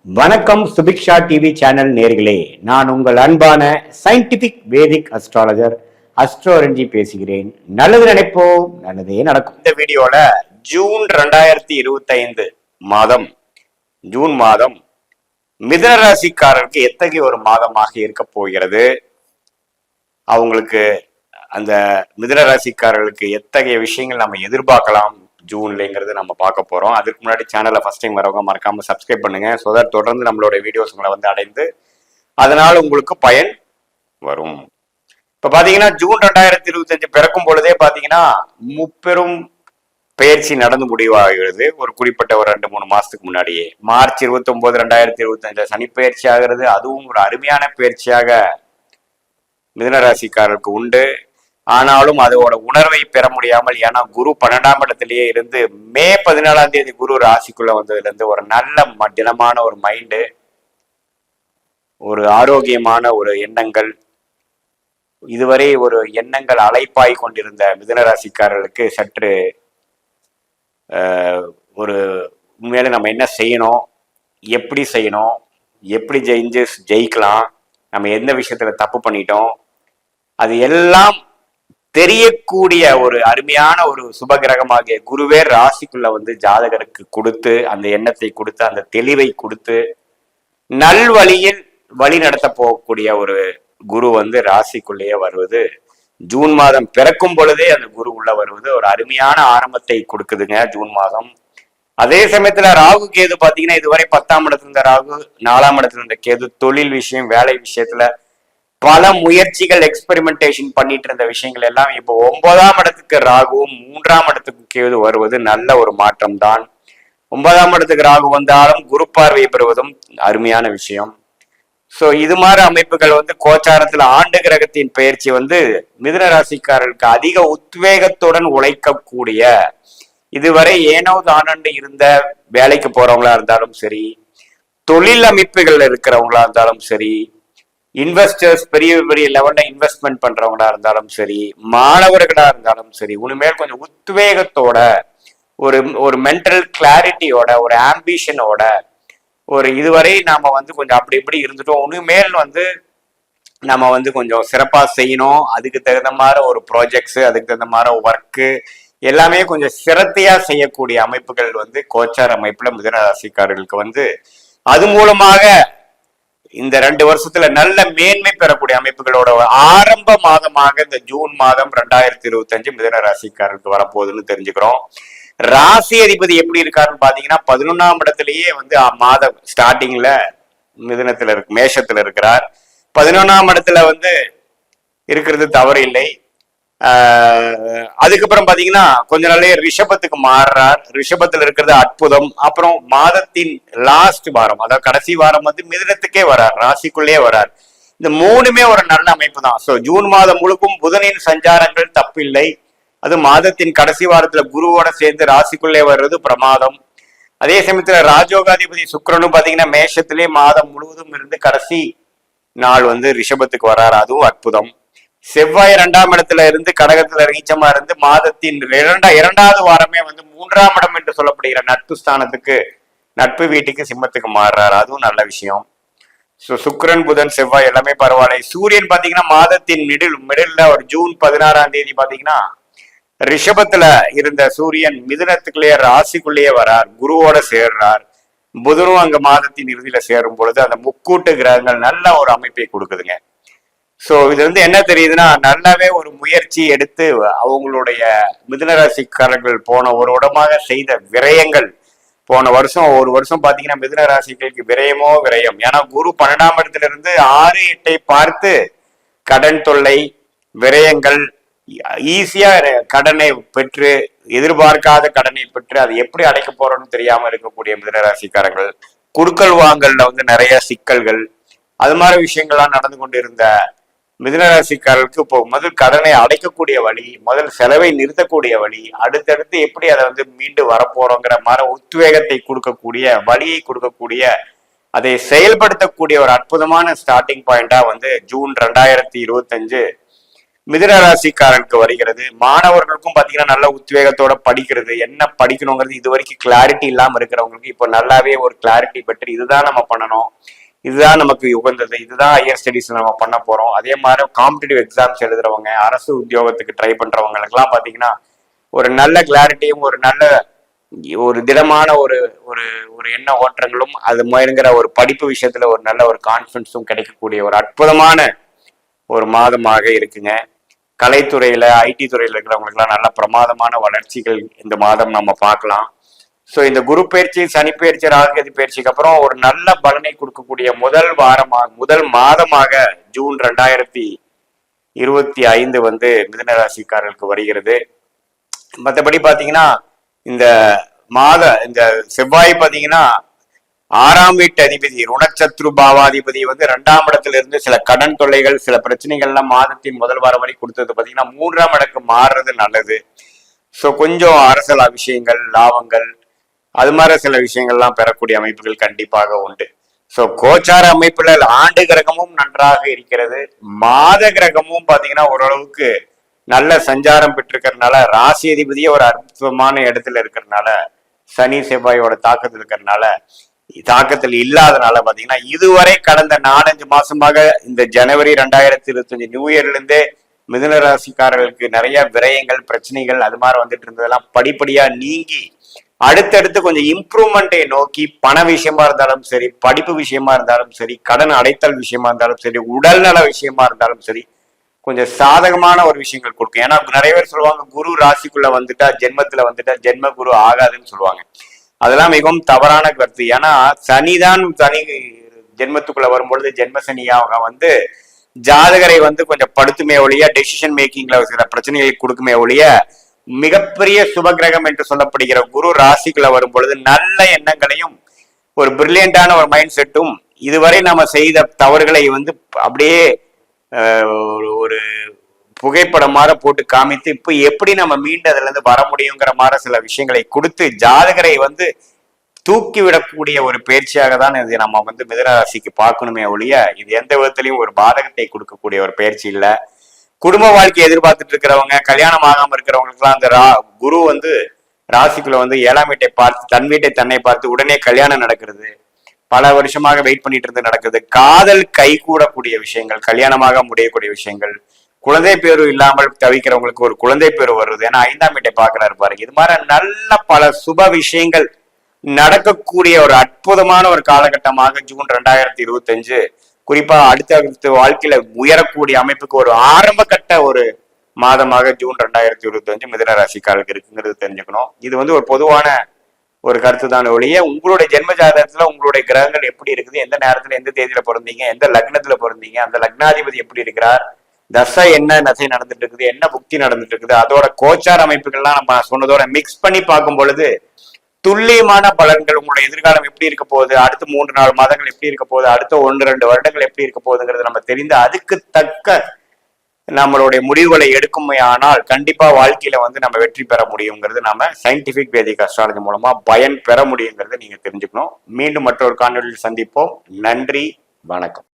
வணக்கம் Subiksha TV channel நேர்களே, நான் உங்கள் அன்பான சயின்டிபிக் வேதிக் அஸ்ட்ராலஜர் அஸ்ட்ரோரஞ்சி பேசுகிறேன். நல்லது நினைப்போம், நல்லதே நடக்கும். இந்த வீடியோல ஜூன் 2025 மாதம், ஜூன் மாதம் மிதுன ராசிக்காரருக்கு எத்தகைய ஒரு மாதமாக இருக்க போகிறது, அவங்களுக்கு அந்த மிதுன ராசிக்காரர்களுக்கு எத்தகைய விஷயங்கள் நம்ம எதிர்பார்க்கலாம் ஜூன்லங்கிறது நம்ம பார்க்க போறோம். அதுக்கு முன்னாடி சேனலை ஃபர்ஸ்ட் டைம் வரவங்க மறக்காம சப்ஸ்கிரைப் பண்ணுங்க. ஸோ தட் தொடர்ந்து நம்மளோட வீடியோஸ் உங்களை வந்து அடைந்து அதனால உங்களுக்கு பயன் வரும். இப்ப பாத்தீங்கன்னா ஜூன் 2025 பிறக்கும் பொழுதே பாத்தீங்கன்னா முப்பெரும் பயிற்சி நடந்து முடிவாகிறது. ஒரு குறிப்பிட்ட ஒரு 2-3 மாசத்துக்கு முன்னாடியே மார்ச் 29, 2025 சனி பயிற்சி ஆகிறது. அதுவும் ஒரு அருமையான பயிற்சியாக மிதுனராசிக்காரருக்கு உண்டு. ஆனாலும் அதோட உணர்வை பெற முடியாமல், ஏன்னா குரு 12ஆம் இடத்திலேயே இருந்து மே 14ஆம் தேதி குரு ராசிக்குள்ள வந்ததுல இருந்து ஒரு நல்ல தினமான ஒரு மைண்டு, ஒரு ஆரோக்கியமான ஒரு எண்ணங்கள், இதுவரை ஒரு எண்ணங்கள் அலைப்பாய் கொண்டிருந்த மிதுன ராசிக்காரர்களுக்கு சற்று ஒரு உண்மையில நம்ம என்ன செய்யணும், எப்படி செய்யணும், எப்படி ஜெயிக்கலாம், நம்ம எந்த விஷயத்துல தப்பு பண்ணிட்டோம், அது எல்லாம் தெரியக்கூடிய ஒரு அருமையான ஒரு சுபகிரகமாகிய குருவே ராசிக்குள்ள வந்து ஜாதகருக்கு கொடுத்து, அந்த எண்ணத்தை கொடுத்து, அந்த தெளிவை கொடுத்து, நல்வழியில் வழி நடத்த போகக்கூடிய ஒரு குரு வந்து ராசிக்குள்ளேயே வருவது, ஜூன் மாதம் பிறக்கும் பொழுதே அந்த குரு உள்ள வருவது ஒரு அருமையான ஆரம்பத்தை கொடுக்குதுங்க ஜூன் மாதம். அதே சமயத்துல ராகு கேது பாத்தீங்கன்னா இதுவரை 10ஆம் இடத்துல இருந்த ராகு, 4ஆம் இடத்துல இருந்த கேது தொழில் விஷயம், வேலை விஷயத்துல பல முயற்சிகள், எக்ஸ்பெரிமெண்டேஷன் பண்ணிட்டு இருந்த விஷயங்கள் எல்லாம் இப்போ 9ஆம் இடத்துக்கு ராகுவும் 3ஆம் இடத்துக்கு கேது வருவது நல்ல ஒரு மாற்றம் தான். 9ஆம் இடத்துக்கு ராகு வந்தாலும் குரு பார்வை பெறுவதும் அருமையான விஷயம். சோ இது மாதிரி அமைப்புகள் வந்து கோச்சாரத்துல ஆண்டு கிரகத்தின் பயிற்சி வந்து மிதுன ராசிக்காரர்களுக்கு அதிக உத்வேகத்துடன் உழைக்கக்கூடிய, இதுவரை ஏனோ தானண்டு இருந்த வேலைக்கு போறவங்களா இருந்தாலும் சரி, தொழில் அமைப்புகள் இருக்கிறவங்களா இருந்தாலும் சரி, இன்வெஸ்டர்ஸ் பெரிய பெரிய லெவல்ல இன்வெஸ்ட்மெண்ட் பண்றவங்களா இருந்தாலும் சரி, மாணவர்களா இருந்தாலும் சரி, உண்மையில கொஞ்சம் உத்வேகத்தோட, ஒரு மென்டல் கிளாரிட்டியோட, ஒரு ஆம்பிஷனோட, ஒரு இதுவரை நாம வந்து கொஞ்சம் அப்படி இப்படி இருந்துட்டோம், உண்மையில் வந்து நம்ம வந்து கொஞ்சம் சிறப்பா செய்யணும், அதுக்கு தகுந்த மாதிரி ஒரு ப்ராஜெக்ட்ஸ், அதுக்கு தகுந்த மாதிரி ஒர்க்கு எல்லாமே கொஞ்சம் சிரத்தையா செய்யக்கூடிய அமைப்புகள் வந்து கோச்சார் அமைப்புல மிதுன ராசிக்காரர்களுக்கு வந்து அது மூலமாக இந்த 2 வருஷத்துல நல்ல மேன்மை பெறக்கூடிய அமைப்புகளோட ஆரம்ப மாதமாக இந்த ஜூன் மாதம் 2025 மிதுன ராசிக்காரருக்கு வரப்போகுதுன்னு தெரிஞ்சுக்கிறோம். ராசி அதிபதி எப்படி இருக்காருன்னு பாத்தீங்கன்னா 11ஆம் இடத்திலேயே வந்து மாதம் ஸ்டார்டிங்ல மிதுனத்துல இருக்கு, மேஷத்துல இருக்கிறார். 11ஆம் இடத்துல வந்து இருக்கிறது தவறு இல்லை. அதுக்கப்புறம் பாத்தீங்கன்னா கொஞ்ச நாளே ரிஷபத்துக்கு மாறுறார். ரிஷபத்துல இருக்கிறது அற்புதம். அப்புறம் மாதத்தின் லாஸ்ட் வாரம், அதாவது கடைசி வாரம் வந்து மிதுனத்துக்கே வரார், ராசிக்குள்ளே வரார். இந்த 3மே ஒரு நல்ல அமைப்பு தான். ஸோ ஜூன் மாதம் முழுக்கும் புதனின் சஞ்சாரங்கள் தப்பில்லை. அது மாதத்தின் கடைசி வாரத்துல குருவோட சேர்ந்து ராசிக்குள்ளே வர்றது பிரமாதம். அதே சமயத்துல ராஜோகாதிபதி சுக்கிரனும் பாத்தீங்கன்னா மேஷத்திலே மாதம் முழுவதும் இருந்து கடைசி நாள் வந்து ரிஷபத்துக்கு வராரு, அதுவும் அற்புதம். செவ்வாய் 2ஆம் இடத்துல இருந்து கடகத்துல நீச்சமா இருந்து மாதத்தின் 2வது வாரமே வந்து 3ஆம் இடம் என்று சொல்லப்படுகிற நட்பு ஸ்தானத்துக்கு, நட்பு வீட்டுக்கு, சிம்மத்துக்கு மாறுறாரு, அதுவும் நல்ல விஷயம். சுக்கிரன், புதன், செவ்வாய் எல்லாமே பரவாயில்லை. சூரியன் பாத்தீங்கன்னா மாதத்தின் மிடில் ஒரு ஜூன் 16ஆம் தேதி பாத்தீங்கன்னா ரிஷபத்துல இருந்த சூரியன் மிதுனத்துக்குள்ளேயே ராசிக்குள்ளேயே வரார், குருவோட சேர்றார். புதனும் அங்க மாதத்தின் இறுதியில சேரும் பொழுது அந்த முக்கூட்டு கிரகங்கள் நல்ல ஒரு அமைப்பை கொடுக்குதுங்க. சோ இது வந்து என்ன தெரியுதுன்னா, நல்லாவே ஒரு முயற்சி எடுத்து அவங்களுடைய மிதுனராசிக்காரர்கள் போன ஒரு இடமாக செய்த விரயங்கள், போன வருஷம் ஒரு வருஷம் பாத்தீங்கன்னா மிதுன ராசிகளுக்கு விரயமோ விரயம். ஏன்னா குரு 12ஆம் இடத்துல இருந்து 6, 8 பார்த்து கடன் தொல்லை, விரயங்கள், ஈஸியா கடனை பெற்று, எதிர்பார்க்காத கடனை பெற்று அதை எப்படி அடைக்க போறோம்னு தெரியாம இருக்கக்கூடிய மிதுனராசிக்காரர்கள், குடுக்கல் வாங்கல்ல வந்து நிறைய சிக்கல்கள், அது மாதிரி விஷயங்கள்லாம் நடந்து கொண்டு இருந்த மிதுனராசிக்காரர்களுக்கு இப்போ முதல் கடனை அடைக்கக்கூடிய வழி, முதல் செலவை நிறுத்தக்கூடிய வழி, அடுத்தடுத்து எப்படி அதை வந்து மீண்டு வரப்போறோங்கிற மாதிரி உத்வேகத்தை கொடுக்கக்கூடிய, வழியை கொடுக்கக்கூடிய, அதை செயல்படுத்தக்கூடிய ஒரு அற்புதமான ஸ்டார்டிங் பாயிண்டா வந்து ஜூன் 2025 மிதுன ராசிக்காரனுக்கு வருகிறது. மாணவர்களுக்கும் பாத்தீங்கன்னா நல்ல உத்வேகத்தோட படிக்கிறது, என்ன படிக்கணுங்கிறது இது வரைக்கும் கிளாரிட்டி இல்லாம இருக்கிறவங்களுக்கு இப்போ நல்லாவே ஒரு கிளாரிட்டி பெற்று இதுதான் நம்ம பண்ணணும், இதுதான் நமக்கு உகந்தது, இதுதான் ஹையர் ஸ்டடிஸ் நம்ம பண்ண போறோம். அதே மாதிரி காம்படிட்டிவ் எக்ஸாம்ஸ் எழுதுறவங்க, அரசு உத்தியோகத்துக்கு ட்ரை பண்றவங்களுக்குலாம் பாத்தீங்கன்னா ஒரு நல்ல கிளாரிட்டியும் ஒரு நல்ல ஒரு திடமான ஒரு ஒரு ஒரு எண்ண ஓட்டங்களும் அது மாதிரிங்கிற ஒரு படிப்பு விஷயத்துல ஒரு நல்ல ஒரு கான்ஃபிடன்ஸும் கிடைக்கக்கூடிய ஒரு அற்புதமான ஒரு மாதமாக இருக்குங்க. கலைத்துறையில ஐடி துறையில இருக்கிறவங்களுக்குலாம் நல்ல பிரமாதமான வளர்ச்சிகள் இந்த மாதம் நம்ம பார்க்கலாம். ஸோ இந்த குரு பயிற்சி, சனி பயிற்சி, ராகுகேது பயிற்சிக்கு அப்புறம் ஒரு நல்ல பலனை கொடுக்கக்கூடிய முதல் மாதமாக ஜூன் 2025 வந்து மிதுன ராசிக்காரர்களுக்கு வருகிறது. மற்றபடி பாத்தீங்கன்னா இந்த இந்த செவ்வாய் பாத்தீங்கன்னா 6ஆம் வீட்டு அதிபதி ருணச்சத்ரு பாவாதிபதி வந்து 2ஆம் இடத்துல இருந்து சில கடன் தொல்லைகள், சில பிரச்சனைகள்லாம் மாதத்தின் முதல் வாரம் வரை கொடுத்தது பாத்தீங்கன்னா 3ஆம் இடத்துக்கு மாறுறது நல்லது. ஸோ கொஞ்சம் அரசியல் விஷயங்கள், லாபங்கள், அது மாதிரி சில விஷயங்கள்லாம் பெறக்கூடிய அமைப்புகள் கண்டிப்பாக உண்டு. ஸோ கோச்சார அமைப்புல ஆண்டு கிரகமும் நன்றாக இருக்கிறது, மாத கிரகமும் பாத்தீங்கன்னா ஓரளவுக்கு நல்ல சஞ்சாரம் பெற்றிருக்கிறதுனால, ராசி அதிபதியே ஒரு அற்புதமான இடத்துல இருக்கிறதுனால, சனி செவ்வாயோட தாக்கத்தில் இல்லாதனால பாத்தீங்கன்னா இதுவரை கடந்த 4-5 மாசமாக இந்த ஜனவரி 2025 நியூ இயர்ல இருந்தே மிதுன ராசிக்காரர்களுக்கு நிறைய விரயங்கள், பிரச்சனைகள் அது மாதிரி வந்துட்டு இருந்ததெல்லாம் படிப்படியா நீங்கி அடுத்தடுத்து கொஞ்சம் இம்ப்ரூவ்மெண்ட்டை நோக்கி பண விஷயமா இருந்தாலும் சரி, படிப்பு விஷயமா இருந்தாலும் சரி, கடன் அடைத்தல் விஷயமா இருந்தாலும் சரி, உடல்நல விஷயமா இருந்தாலும் சரி, கொஞ்சம் சாதகமான ஒரு விஷயங்கள் கொடுக்கும். ஏன்னா நிறைய பேர் சொல்லுவாங்க குரு ராசிக்குள்ள வந்துட்டா ஜென்ம குரு ஆகாதுன்னு சொல்லுவாங்க. அதெல்லாம் மிகவும் தவறான கருத்து. ஏன்னா சனி ஜென்மத்துக்குள்ள வரும்பொழுது ஜென்ம சனியாக வந்து ஜாதகரை வந்து கொஞ்சம் படுத்துமே ஒழிய, டெசிஷன் மேக்கிங்ல சில பிரச்சனைகளை கொடுக்குமே ஒழிய, மிகப்பெரிய சுபகிரகம் என்று சொல்லப்படுகிற குரு ராசிக்குள்ள வரும் பொழுது நல்ல எண்ணங்களையும் ஒரு பிரில்லியண்டான ஒரு மைண்ட் செட்டும், இதுவரை நம்ம செய்த தவறுகளை வந்து அப்படியே ஒரு புகைப்படம் மாதிரி போட்டு காமித்து இப்ப எப்படி நம்ம மீண்டு அதுல இருந்து வர முடியுங்கிற மாதிரி சில விஷயங்களை கொடுத்து ஜாதகரை வந்து தூக்கி விடக்கூடிய ஒரு பயிற்சியாக தான் இது நம்ம வந்து மிதுனராசிக்கு பார்க்கணுமே ஒழிய, இது எந்த விதத்திலையும் ஒரு பாதகத்தை கொடுக்கக்கூடிய ஒரு பயிற்சி இல்லை. குடும்ப வாழ்க்கையை எதிர்பார்த்துட்டு இருக்கிறவங்க, கல்யாணம் ஆகாம இருக்கிறவங்களுக்குலாம் அந்த குரு வந்து ராசிக்குள்ள வந்து 7ஆம் வீட்டை பார்த்து தன் வீட்டை தன்னை பார்த்து உடனே கல்யாணம் நடக்கிறது, பல வருஷமாக வெயிட் பண்ணிட்டு இருந்து நடக்குது, காதல் கை கூடக்கூடிய விஷயங்கள், கல்யாணமாக முடியக்கூடிய விஷயங்கள், குழந்தை பேரு இல்லாமல் தவிக்கிறவங்களுக்கு ஒரு குழந்தை பேரு வருது, ஏன்னா 5ஆம் வீட்டை பார்க்கிறாரு பாருங்க. இது மாதிரி நல்ல பல சுப விஷயங்கள் நடக்கக்கூடிய ஒரு அற்புதமான ஒரு காலகட்டமாக ஜூன் 2025 குறிப்பா அடுத்த வாழ்க்கையில உயரக்கூடிய அமைப்புக்கு ஒரு ஆரம்ப கட்ட ஒரு மாதமாக ஜூன் 2025 மிதுன ராசிக்காரர்களுக்கு இருக்குங்கிறது தெரிஞ்சுக்கணும். இது வந்து ஒரு பொதுவான ஒரு கருத்து தான் ஒழிய, உங்களுடைய ஜென்ம ஜாதகத்துல உங்களுடைய கிரகங்கள் எப்படி இருக்குது, எந்த நேரத்துல எந்த தேதியில பிறந்தீங்க, எந்த லக்னத்துல பிறந்தீங்க, அந்த லக்னாதிபதி எப்படி இருக்கிறார், தசை என்ன நசை நடந்துட்டு இருக்குது, என்ன புக்தி நடந்துட்டு இருக்குது, அதோட கோச்சார அமைப்புகள்லாம் நம்ம சொன்னதோட மிக்ஸ் பண்ணி பார்க்கும் பொழுது துல்லியமான பலன்கள், உங்களுடைய எதிர்காலம் எப்படி இருக்க போகுது, அடுத்த 3-4 மாதங்கள் எப்படி இருக்க போகுது, அடுத்த 1-2 வருடங்கள் எப்படி இருக்க போகுதுங்கிறது நம்ம தெரிந்து அதுக்கு தக்க நம்மளுடைய முடிவுகளை எடுக்குமே ஆனால் கண்டிப்பா வாழ்க்கையில வந்து நம்ம வெற்றி பெற முடியுங்கிறது நம்ம சயின்டிபிக் வேதிக் அஸ்ட்ராலஜி மூலமா பயன் பெற முடியுங்கிறத நீங்க தெரிஞ்சுக்கணும். மீண்டும் மற்றொரு காணொலியில் சந்திப்போம். நன்றி, வணக்கம்.